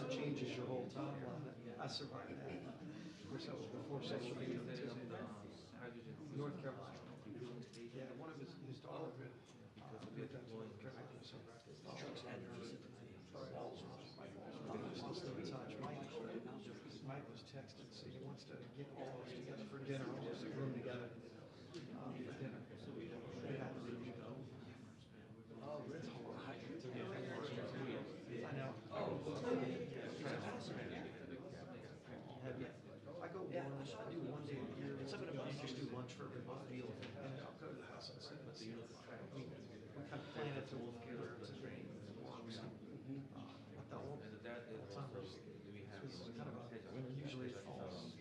also changes your whole timeline. I survived that. Of course, that was before social media too. North Carolina. Yeah, one of his daughter lived in North Carolina, so trucks had balls. Mike was still in touch. Mike was texting, so he wants to get all of us together for dinner, all of us in a room together for dinner. Oh, that's hard. I know. I go one, I do one day a year. Some of them just do lunch for everybody, and I'll go to the house and sit. We kind of plan it to work together. It's a dream. Kind of usually it falls.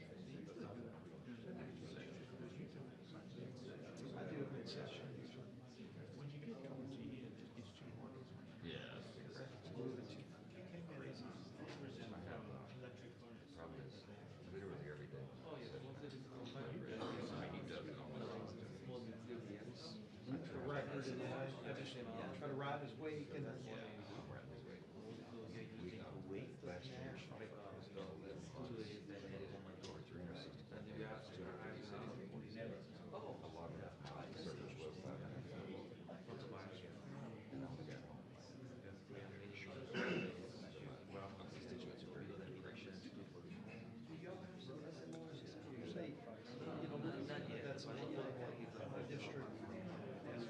I do a good session usually. When you get going to it, it's too hard. Yeah. Problem is, literally every day. Oh, yeah. The record, and I just try to ride his wake, and then We got weight last year. Oh, a lot of that service was that. And I was at home. Constituents are very good. That's a district. It's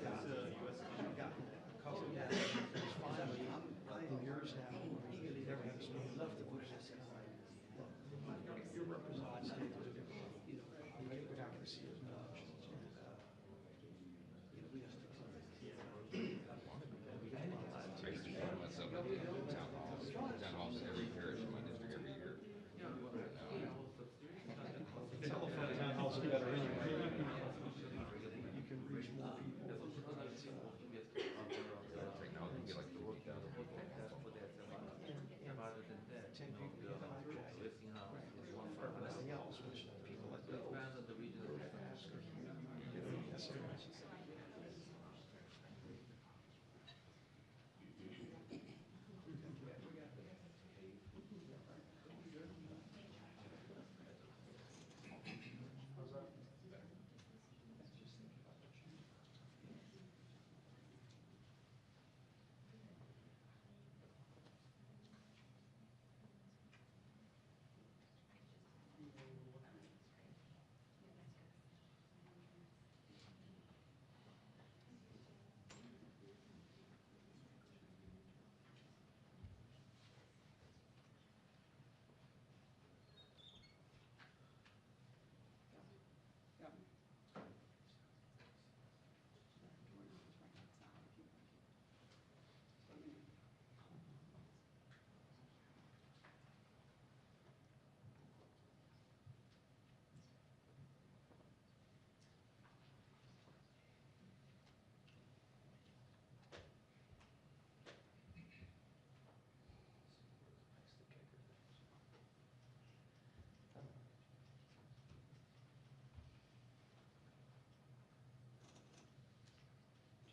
got covered that. It's fine. In years now, they never have smooth enough to push this. You're representing states, you know, we're not going to see as much. I used to find myself at the town halls in every parish in my district every year. Telephone town halls are better anyway. You can reach more people. Technology, you get like 40,000 people. 10 people get for everything else, which people like those.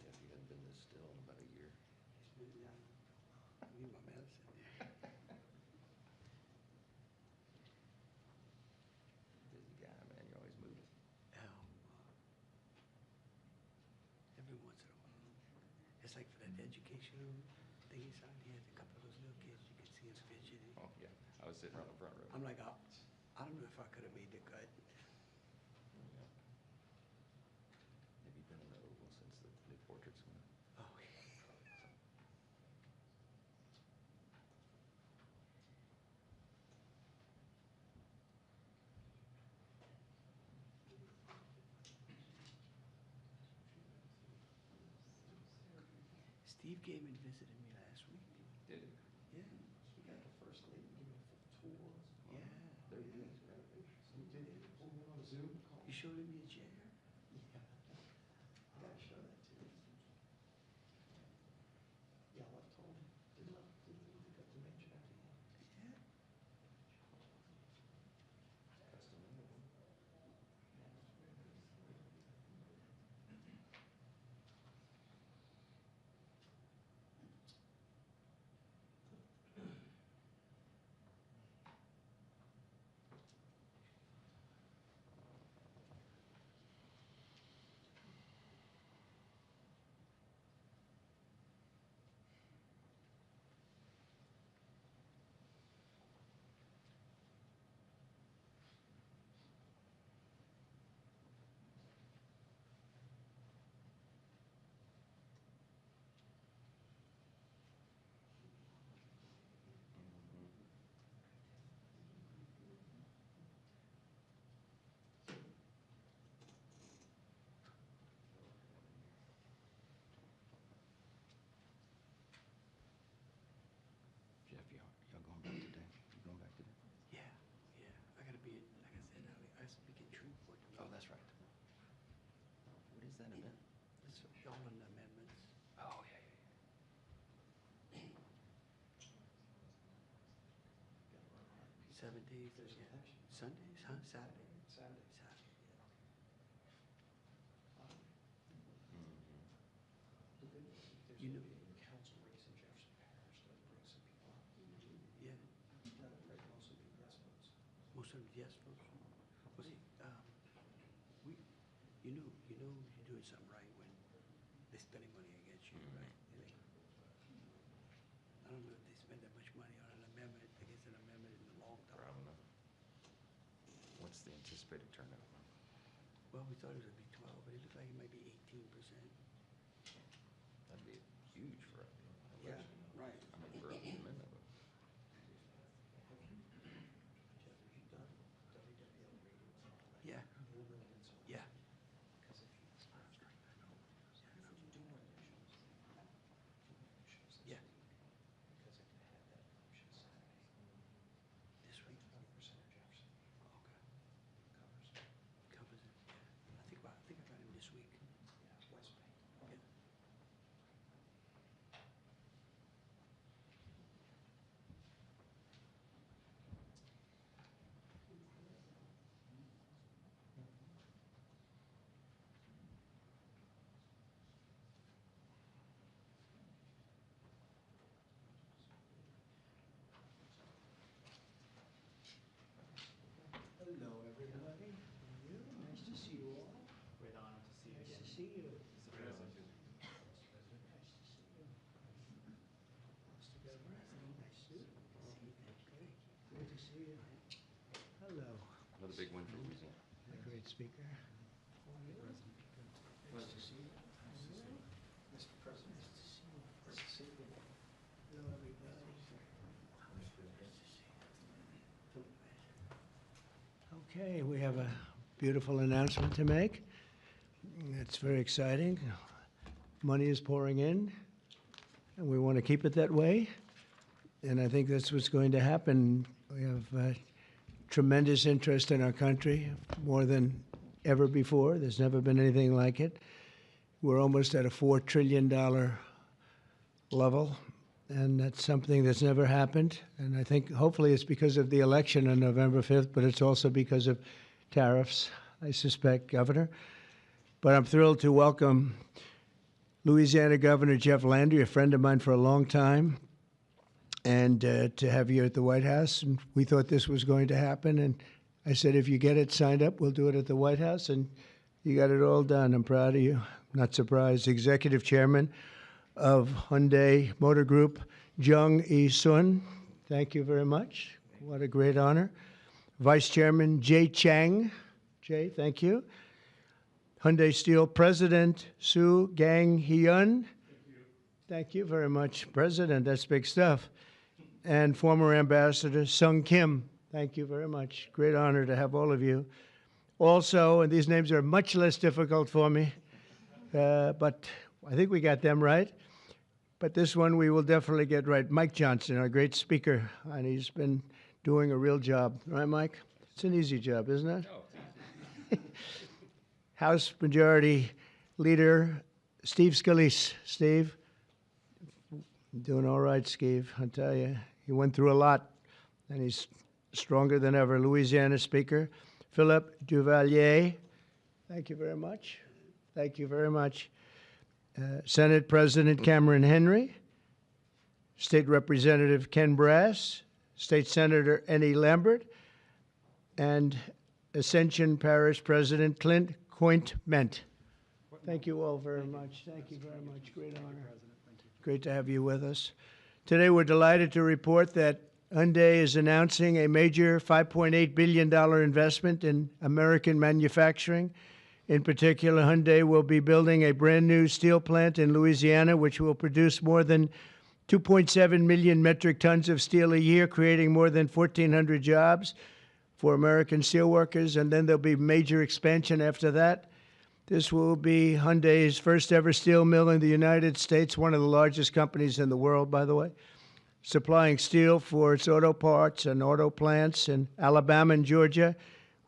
Jeff, you haven't been this still in about a year. I need my medicine. Busy guy, man. You're always moving. Every once in a while. It's like for that educational thing he signed, he had a couple of those little kids, you could see him fidgeting. Oh, yeah. I was sitting on the front row. I'm like, I don't know if I could have made the cut. Have you been in the Oval since the new portraits went? Oh, yeah. Steve came and visited me last week. Did he? Yeah. We got the first lady giving a tour. Yeah. There he is. We did it on Zoom. You showed him your chair? Yeah. I gotta show that to you. Yeah, I told him. Didn't got to mention that. Yeah. Custom. amendment? It's all in the amendments. Oh, yeah, yeah. 7 days, yeah. Sundays, huh? Saturday? Saturday. Saturday, yeah. The good news is there's You gonna know- be a council race in Jefferson Parish, that'll bring some people up. Yeah, That'll bring most of the yes votes. most of them, yes, folks. Well, see, we, you know you're doing something right when they're spending money against you, right? I don't know if they spend that much money on an amendment, against an amendment in the long term. Probably. What's the anticipated turnout? Well, we thought it would be 12, but it looked like it might be 18%. That'd be huge for an election. Right. I mean, for an amendment. Jeff, have you done WWL ratings and all that? Yeah, Luminance and all yeah. that? Because if you do one of your shows, Yeah. because it had that option Saturday. This week? 20% of Jefferson Okay. covers, Covers it, yeah. I think I got him this week. yeah, West Bank. Yeah. Hello, everybody. How are you? Nice to see you all. Great honor to see you Nice again. to see you. Mr. President. Mr. President, nice to see you. Mr. Governor, nice to see you. Good to see you. Hello. Another big win for Louisiana. A great speaker. How are you? Nice to see you. Mr. President, nice to see you. Nice to see you. Hello, everybody. Okay, we have a beautiful announcement to make. It's very exciting. Money is pouring in, and we want to keep it that way. And I think that's what's going to happen. We have tremendous interest in our country, more than ever before. There's never been anything like it. We're almost at a $4 trillion level, and that's something that's never happened. And I think hopefully it's because of the election on November 5th, but it's also because of tariffs, I suspect, Governor. But I'm thrilled to welcome Louisiana Governor Jeff Landry, a friend of mine for a long time, and to have you at the White House. And we thought this was going to happen. And I said, if you get it signed up, we'll do it at the White House. And you got it all done. I'm proud of you. Not surprised. Executive Chairman of Hyundai Motor Group, Jung E-sun. Thank you very much. What a great honor. Vice Chairman Jay Chang. Jay, thank you. Hyundai Steel President Su Gang Hyun. Thank you very much, President. That's big stuff. And former Ambassador Sung Kim. Thank you very much. Great honor to have all of you. Also, and these names are much less difficult for me, but I think we got them right. But this one we will definitely get right. Mike Johnson, our great speaker, and he's been doing a real job. Right, Mike? It's an easy job, isn't it? Oh, House Majority Leader Steve Scalise. Steve, doing all right, Steve. I tell you, he went through a lot, and he's stronger than ever. Louisiana Speaker Philip Duvalier. Thank you very much. Thank you very much. Senate President Cameron Henry, State Representative Ken Brass, State Senator Ennie Lambert, and Ascension Parish President Clint Coint-Ment. Thank you all very much. Thank you very much. Great honor. Great to have you with us. Today we're delighted to report that Hyundai is announcing a major $5.8 billion investment in American manufacturing. In particular, Hyundai will be building a brand new steel plant in Louisiana, which will produce more than 2.7 million metric tons of steel a year, creating more than 1,400 jobs for American steelworkers. And then there'll be major expansion after that. This will be Hyundai's first ever steel mill in the United States, one of the largest companies in the world, by the way, supplying steel for its auto parts and auto plants in Alabama and Georgia,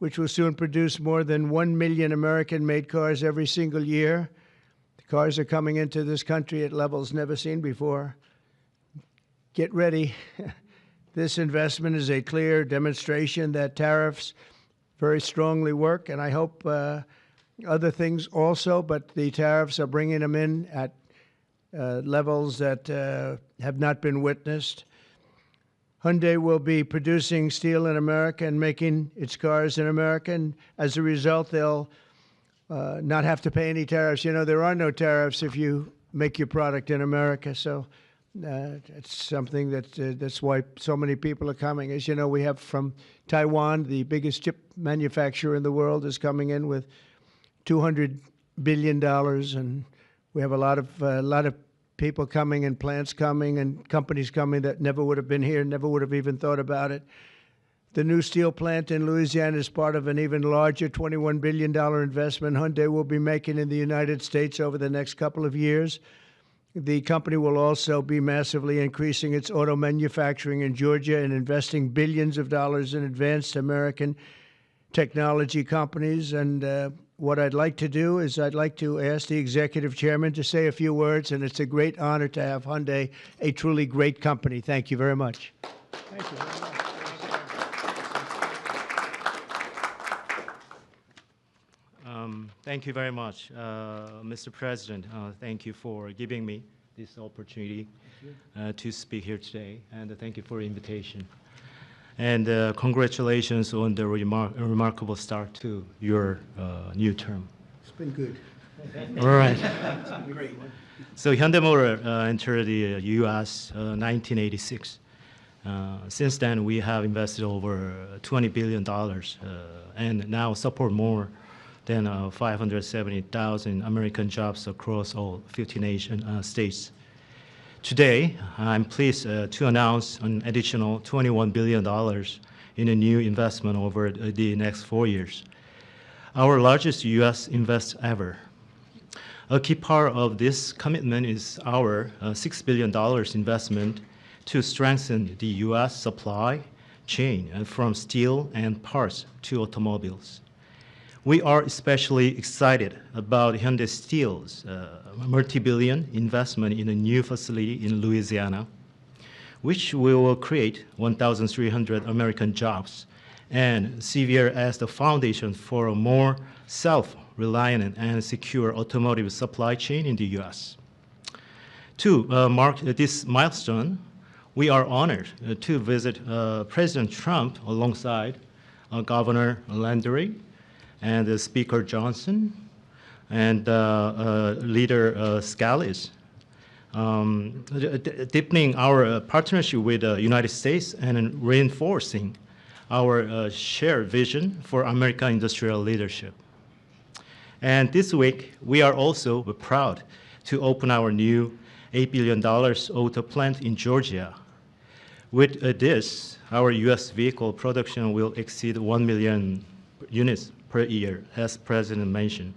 which will soon produce more than 1 million American-made cars every single year. The cars are coming into this country at levels never seen before. Get ready. This investment is a clear demonstration that tariffs very strongly work, and I hope other things also, but the tariffs are bringing them in at levels that have not been witnessed. Hyundai will be producing steel in America and making its cars in America, and as a result, they'll not have to pay any tariffs. You know, there are no tariffs if you make your product in America, so it's something that's why so many people are coming. As you know, we have from Taiwan, the biggest chip manufacturer in the world, is coming in with $200 billion, and we have a lot of people coming and plants coming and companies coming that never would have been here, never would have even thought about it. The new steel plant in Louisiana is part of an even larger $21 billion investment Hyundai will be making in the United States over the next couple of years. The company will also be massively increasing its auto manufacturing in Georgia and investing billions of dollars in advanced American technology companies. And what I'd like to do is I'd like to ask the executive chairman to say a few words, and it's a great honor to have Hyundai, a truly great company. Thank you very much. Thank you very much. Thank you very much, Mr. President. Thank you for giving me this opportunity to speak here today, and thank you for the invitation. And congratulations on the remarkable start to your new term. It's been good. All right. It's been great. So Hyundai Motor entered the U.S. 1986. Since then, we have invested over $20 billion and now support more than 570,000 American jobs across all 15 Asian states. Today, I'm pleased to announce an additional $21 billion in a new investment over the next 4 years, our largest U.S. invest ever. A key part of this commitment is our $6 billion investment to strengthen the U.S. supply chain from steel and parts to automobiles. We are especially excited about Hyundai Steel's multi-billion investment in a new facility in Louisiana, which will create 1,300 American jobs and serve as the foundation for a more self-reliant and secure automotive supply chain in the U.S. To mark this milestone, we are honored to visit President Trump alongside Governor Landry and Speaker Johnson and Leader Scalise, deepening our partnership with the United States and reinforcing our shared vision for American industrial leadership. And this week, we are also proud to open our new $8 billion auto plant in Georgia. With this, our U.S. vehicle production will exceed 1 million units per year, as President mentioned.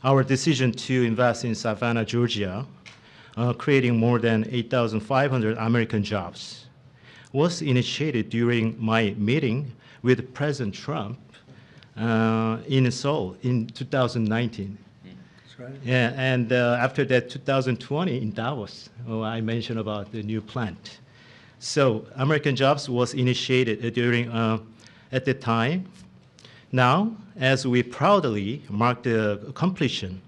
Our decision to invest in Savannah, Georgia, creating more than 8,500 American jobs, was initiated during my meeting with President Trump in Seoul in 2019. That's right. Yeah, and after that, 2020 in Davos, I mentioned about the new plant. So American jobs was initiated during at the time. Now, as we proudly mark the completion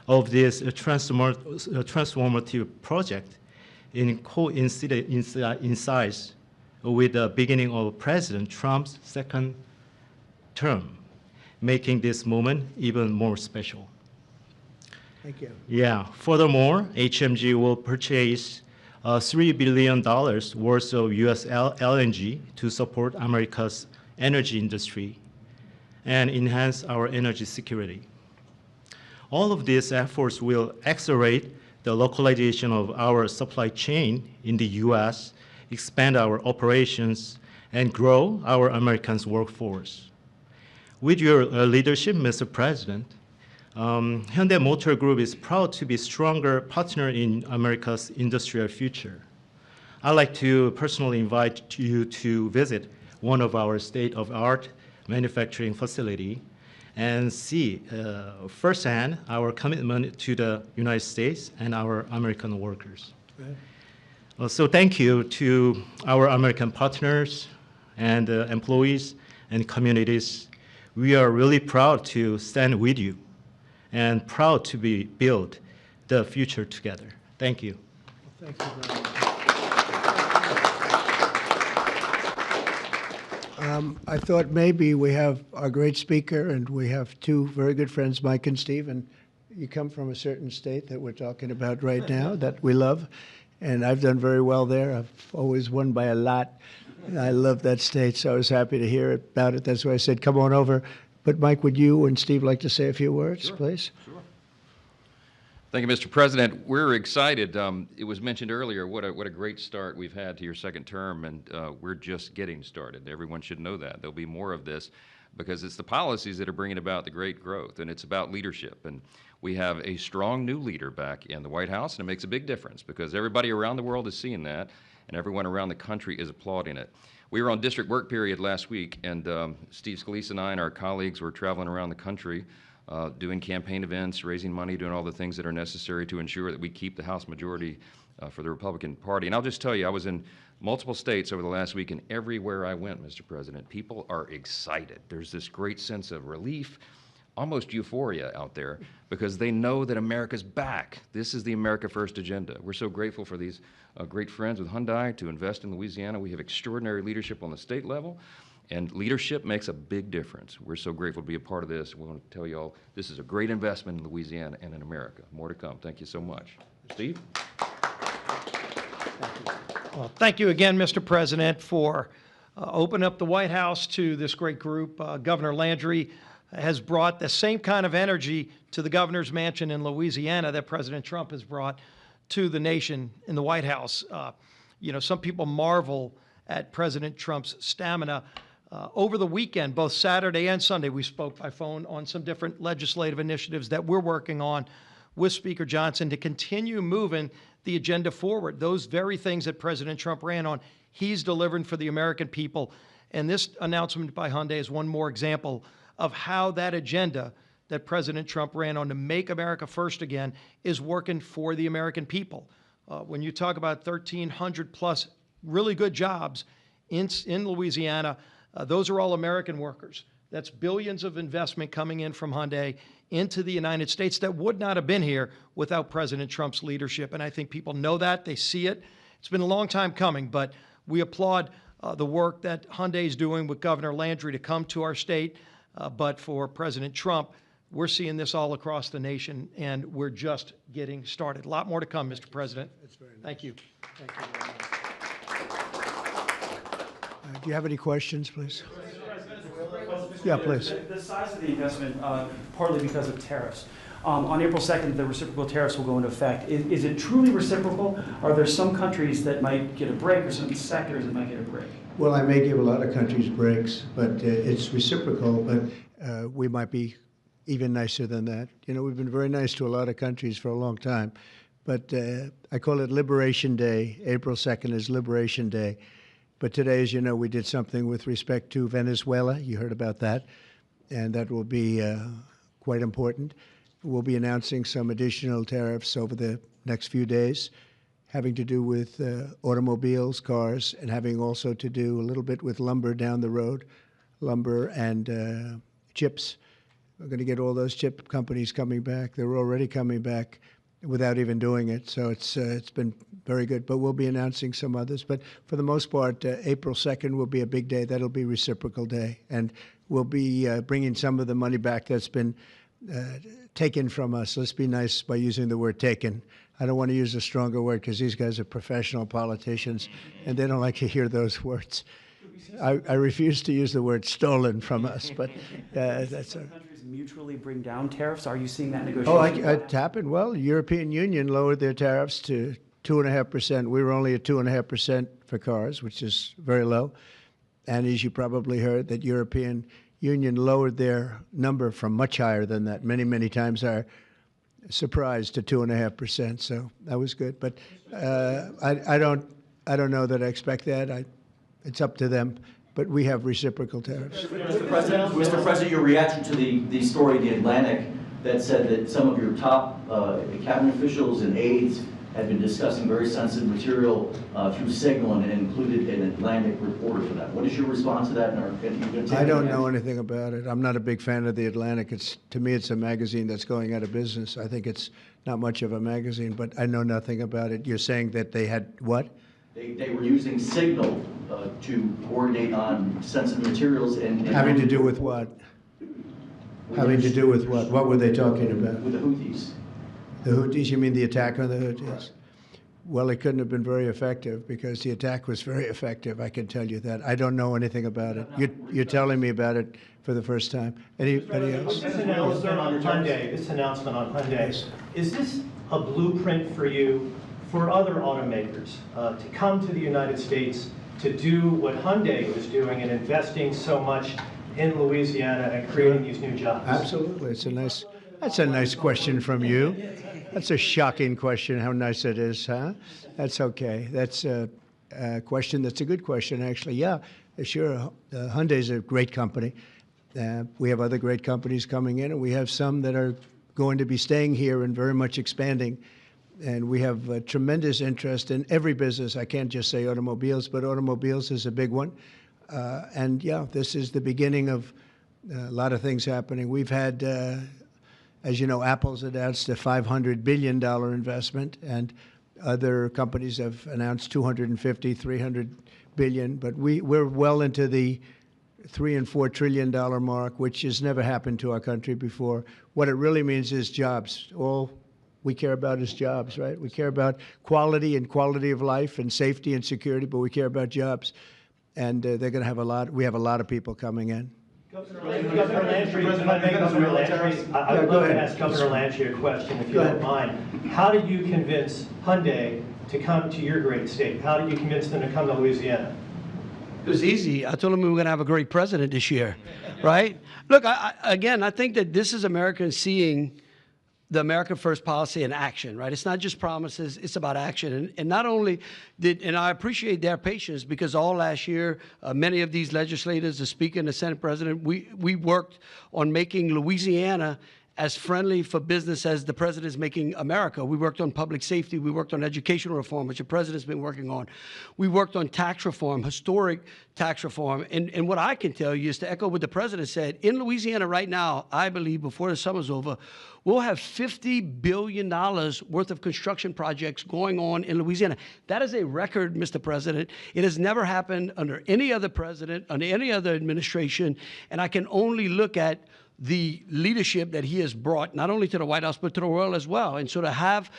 of this transformative project coincides with the beginning of President Trump's second term, making this moment even more special. Thank you. Yeah. Furthermore, HMG will purchase $3 billion worth of U.S. LNG to support America's energy industry and enhance our energy security. All of these efforts will accelerate the localization of our supply chain in the U.S., expand our operations, and grow our American workforce. With your leadership, Mr. President, Hyundai Motor Group is proud to be a stronger partner in America's industrial future. I'd like to personally invite you to visit one of our state-of-the-art manufacturing facility and see firsthand our commitment to the United States and our American workers. So thank you to our American partners and employees and communities. We are really proud to stand with you and proud to build the future together. Thank you. Thank you very much. I thought maybe we have our great speaker, and we have two very good friends, Mike and Steve, and you come from a certain state that we're talking about right now that we love, and I've done very well there. I've always won by a lot. I love that state, so I was happy to hear about it. That's why I said, come on over. But Mike, would you and Steve like to say a few words, please? Sure. Thank you, Mr. President. We're excited. It was mentioned earlier what a great start we've had to your second term, and we're just getting started. Everyone should know that. There'll be more of this because it's the policies that are bringing about the great growth, and it's about leadership. And we have a strong new leader back in the White House, and it makes a big difference because everybody around the world is seeing that, and everyone around the country is applauding it. We were on district work period last week, and Steve Scalise and I and our colleagues were traveling around the country doing campaign events, raising money, doing all the things that are necessary to ensure that we keep the House majority for the Republican Party. And I'll just tell you, I was in multiple states over the last week, and everywhere I went, Mr. President, people are excited. There's this great sense of relief, almost euphoria out there, because they know that America's back. This is the America First agenda. We're so grateful for these great friends with Hyundai to invest in Louisiana. We have extraordinary leadership on the state level, and leadership makes a big difference. We're so grateful to be a part of this. We want to tell you all this is a great investment in Louisiana and in America. More to come. Thank you so much. Steve? Well, thank you again, Mr. President, for opening up the White House to this great group. Governor Landry has brought the same kind of energy to the governor's mansion in Louisiana that President Trump has brought to the nation in the White House. You know, some people marvel at President Trump's stamina. Over the weekend, both Saturday and Sunday, we spoke by phone on some different legislative initiatives that we're working on with Speaker Johnson to continue moving the agenda forward. Those very things that President Trump ran on, he's delivering for the American people. And this announcement by Hyundai is one more example of how that agenda that President Trump ran on to make America first again is working for the American people. When you talk about 1,300 plus really good jobs in Louisiana, those are all American workers. That's billions of investment coming in from Hyundai into the United States that would not have been here without President Trump's leadership. And I think people know that, they see it. It's been a long time coming, but we applaud the work that Hyundai is doing with Governor Landry to come to our state. But for President Trump, we're seeing this all across the nation, and we're just getting started. A lot more to come, Mr. President. That's very nice. Thank you. Thank you very much. Do you have any questions, please? Yeah, please. The size of the investment, partly because of tariffs. On April 2nd, the reciprocal tariffs will go into effect. Is it truly reciprocal? Are there some countries that might get a break or some sectors that might get a break? Well, I may give a lot of countries breaks, but it's reciprocal, but we might be even nicer than that. You know, we've been very nice to a lot of countries for a long time, but I call it Liberation Day. April 2nd is Liberation Day. But today, as you know, we did something with respect to Venezuela. You heard about that, and that will be quite important. We'll be announcing some additional tariffs over the next few days, having to do with automobiles, cars, and having also to do a little bit with lumber down the road, lumber and chips. We're going to get all those chip companies coming back. They're already coming back without even doing it. So it's been very good. But we'll be announcing some others. But for the most part, April 2nd will be a big day. That'll be Reciprocal Day. And we'll be bringing some of the money back that's been taken from us. Let's be nice by using the word taken. I don't want to use a stronger word because these guys are professional politicians, and they don't like to hear those words. I refuse to use the word stolen from us, but that's a... Countries mutually bring down tariffs. Are you seeing that Oh, negotiation? it happened. Well, the European Union lowered their tariffs to 2.5%. We were only at 2.5% for cars, which is very low. And as you probably heard, that European Union lowered their number from much higher than that, many, many times higher. Surprised to 2.5%. So that was good. But I don't know that I expect that. It's up to them. but we have reciprocal tariffs. Mr. President, your reaction to the story in the Atlantic that said that some of your top cabinet officials and aides had been discussing very sensitive material through Signal and included an Atlantic reporter for that. What is your response to that? I don't know anything about it. I'm not a big fan of the Atlantic. To me, it's a magazine that's going out of business. I think it's not much of a magazine, but I know nothing about it. You're saying that they had what? They were using Signal to coordinate on sensitive materials and Having to do with what? Having to do with what? What were they talking about? with the Houthis. The Houthis? You mean the attack on the Houthis? Right. Well, it couldn't have been very effective because the attack was very effective. I can tell you that. I don't know anything about it. You're telling me about it for the first time. Anybody else? This announcement on Hyundai, is this a blueprint for you for other automakers to come to the United States to do what Hyundai was doing and investing so much in Louisiana and creating these new jobs? Absolutely. That's a nice question from you. That's a shocking question, how nice it is, huh? That's okay. That's a question that's a good question, actually. Yeah, sure. Hyundai's a great company. We have other great companies coming in, and we have some that are going to be staying here and very much expanding. And we have tremendous interest in every business. I can't just say automobiles, but automobiles is a big one. And yeah, this is the beginning of a lot of things happening. We've had, as you know, Apple's announced a $500 billion investment, and other companies have announced $250, $300 billion. But we're well into the $3 and $4 trillion mark, which has never happened to our country before. What it really means is jobs. All we care about is jobs, right? We care about quality and quality of life and safety and security, but we care about jobs. And they're going to have we have a lot of people coming in. Governor Landry, if I may, Governor Landry, I would love to ask Governor Landry a question, if you don't mind. How did you convince Hyundai to come to your great state? How did you convince them to come to Louisiana? It was easy. I told them we were going to have a great president this year, right? Look, again, I think that this is Americans seeing the America First policy in action, right? It's not just promises, it's about action. And not only and I appreciate their patience, because all last year, many of these legislators, the Speaker and the Senate President, we worked on making Louisiana as friendly for business as the president is making America. We worked on public safety. We worked on educational reform, which the president's been working on. We worked on tax reform, historic tax reform. And what I can tell you is to echo what the president said. In Louisiana right now, I believe before the summer's over, we'll have $50 billion worth of construction projects going on in Louisiana. That is a record, Mr. President. It has never happened under any other president, under any other administration. And I can only look at the leadership that he has brought, not only to the White House, but to the world as well. And so to have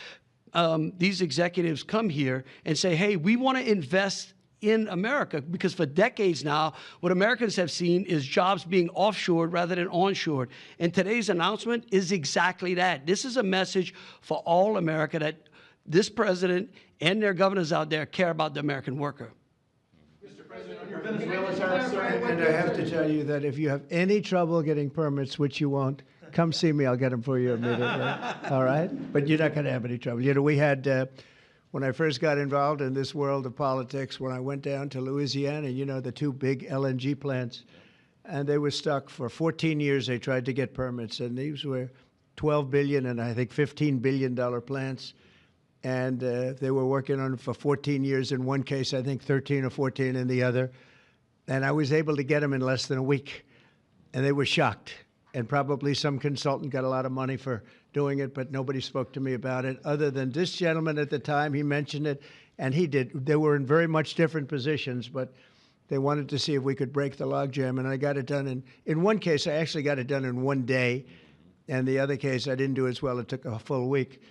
these executives come here and say, hey, we want to invest in America, because for decades now, what Americans have seen is jobs being offshored rather than onshored. And today's announcement is exactly that. This is a message for all America that this president and their governors out there care about the American worker. And I have to tell you that if you have any trouble getting permits, which you won't, come see me. I'll get them for you immediately. All right? But you're not going to have any trouble. You know, we had, when I first got involved in this world of politics, when I went down to Louisiana, you know, the two big LNG plants, and they were stuck for 14 years. They tried to get permits, and these were $12 billion and I think $15 billion plants. And they were working on it for 14 years in one case, I think 13 or 14 in the other. And I was able to get them in less than a week. And they were shocked. And probably some consultant got a lot of money for doing it, but nobody spoke to me about it, other than this gentleman at the time. He mentioned it, and he did. They were in very much different positions, but they wanted to see if we could break the logjam. And I got it done. In one case, I actually got it done in one day. And the other case, I didn't do as well. It took a full week.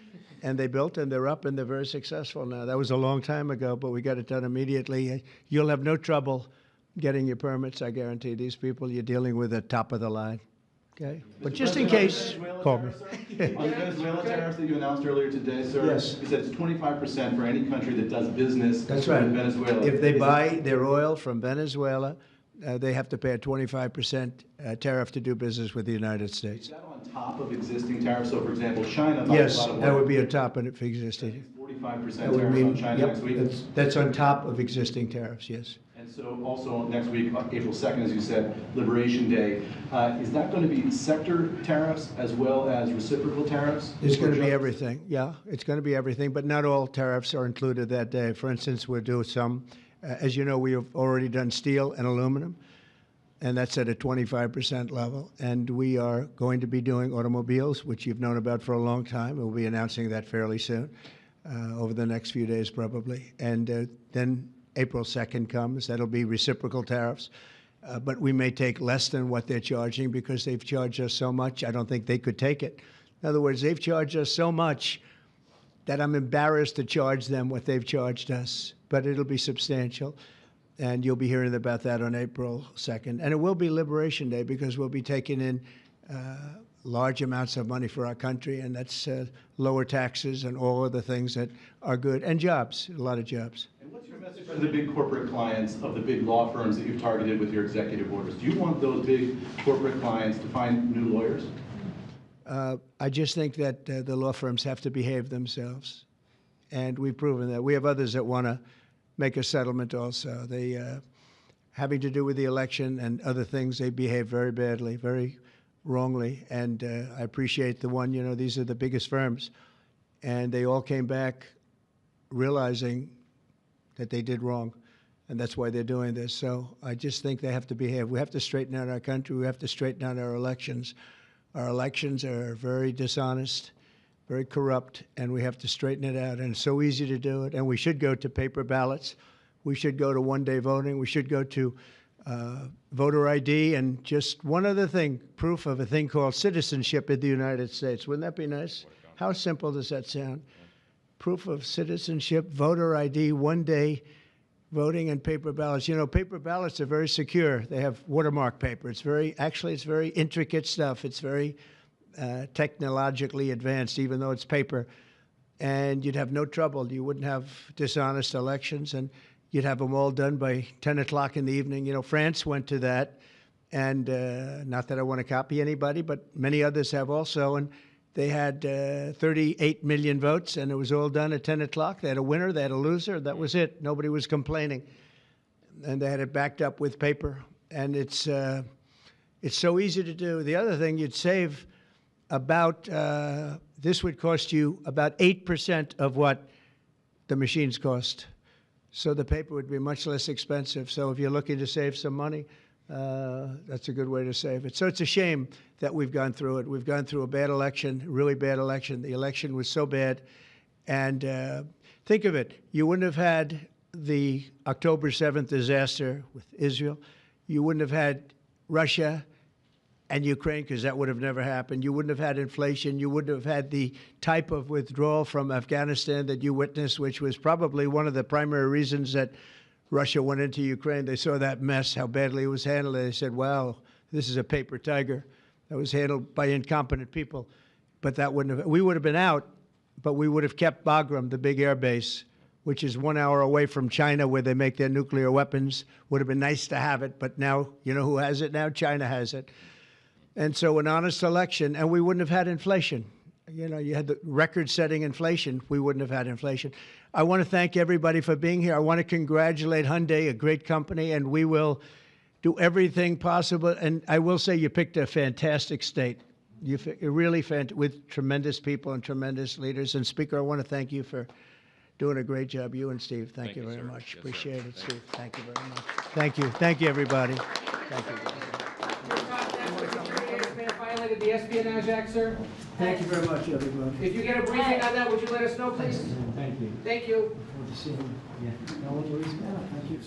And they built, and they're up, and they're very successful now. That was a long time ago, but we got it done immediately. You'll have no trouble getting your permits, I guarantee. These people, you're dealing with the top of the line. Okay? But just in case, call me. On the Venezuela tariffs that you announced earlier today, sir, yes. You said it's 25% for any country that does business That's right. with Venezuela. If they buy their oil from Venezuela, they have to pay a 25% tariff to do business with the United States. Is that on top of existing tariffs? So, for example, China buys Yes, a lot of oil. that would be on top of existing. 45% That would tariffs mean, on China yep, next week. that's on top of existing tariffs, yes. And So also next week, April 2nd, as you said, Liberation Day. Is that going to be sector tariffs as well as reciprocal tariffs? It's going to be everything, yeah. It's going to be everything, but not all tariffs are included that day. For instance, we'll do some, as you know, we have already done steel and aluminum, and that's at a 25% level. And we are going to be doing automobiles, which you've known about for a long time. We'll be announcing that fairly soon, over the next few days probably. And then April 2nd comes, that'll be reciprocal tariffs. But we may take less than what they're charging because they've charged us so much, I don't think they could take it. In other words, they've charged us so much that I'm embarrassed to charge them what they've charged us. But it'll be substantial, and you'll be hearing about that on April 2nd. And it will be Liberation Day because we'll be taking in large amounts of money for our country, and that's lower taxes and all of the things that are good, and jobs, a lot of jobs. And what's your message to the big corporate clients of the big law firms that you've targeted with your executive orders? Do you want those big corporate clients to find new lawyers? I just think that the law firms have to behave themselves, and we've proven that. We have others that want to make a settlement also. They, having to do with the election and other things, they behave very badly, very wrongly, and I appreciate the one, you know, these are the biggest firms, and they all came back realizing that they did wrong, and that's why they're doing this. So I just think they have to behave. We have to straighten out our country. We have to straighten out our elections. Our elections are very dishonest, very corrupt, and we have to straighten it out. And it's so easy to do it. And we should go to paper ballots. We should go to one-day voting. We should go to voter ID. And just one other thing, proof of a thing called citizenship in the United States. Wouldn't that be nice? How simple does that sound? Proof of citizenship, voter ID, one-day voting, and paper ballots. You know, paper ballots are very secure. They have watermark paper. It's very, actually, it's very intricate stuff. It's very technologically advanced, even though it's paper. And you'd have no trouble. You wouldn't have dishonest elections, and you'd have them all done by 10 o'clock in the evening. You know, France went to that, and not that I want to copy anybody, but many others have also. And they had 38 million votes, and it was all done at 10 o'clock. They had a winner, they had a loser. That was it. Nobody was complaining. And they had it backed up with paper. And it's so easy to do. The other thing, you'd save about, this would cost you about 8% of what the machines cost. So the paper would be much less expensive. So if you're looking to save some money, that's a good way to save it. So it's a shame that we've gone through it. We've gone through a bad election, really bad election. The election was so bad. And think of it. You wouldn't have had the October 7th disaster with Israel. You wouldn't have had Russia and Ukraine, because that would have never happened. You wouldn't have had inflation. You wouldn't have had the type of withdrawal from Afghanistan that you witnessed, which was probably one of the primary reasons that Russia went into Ukraine. They saw that mess, how badly it was handled. They said, wow, this is a paper tiger. That was handled by incompetent people. But that wouldn't have, we would have been out, but we would have kept Bagram, the big air base, which is 1 hour away from China where they make their nuclear weapons. Would have been nice to have it, but now, you know who has it now? China has it. And so an honest election, and we wouldn't have had inflation. You know, you had the record-setting inflation. We wouldn't have had inflation. I want to thank everybody for being here. I want to congratulate Hyundai, a great company, and we will do everything possible. And I will say you picked a fantastic state. You really with tremendous people and tremendous leaders. And Speaker, I want to thank you for doing a great job. You and Steve, thank you very much. Yes, appreciate it, Steve. Thank you very much. Thank you. Thank you, everybody. Thank you. Violated the Espionage Act, sir. Thank you very much, everybody. If you get a briefing on that, would you let us know, please? Thank you. Thank you. Good to see you. Yeah. Thank you.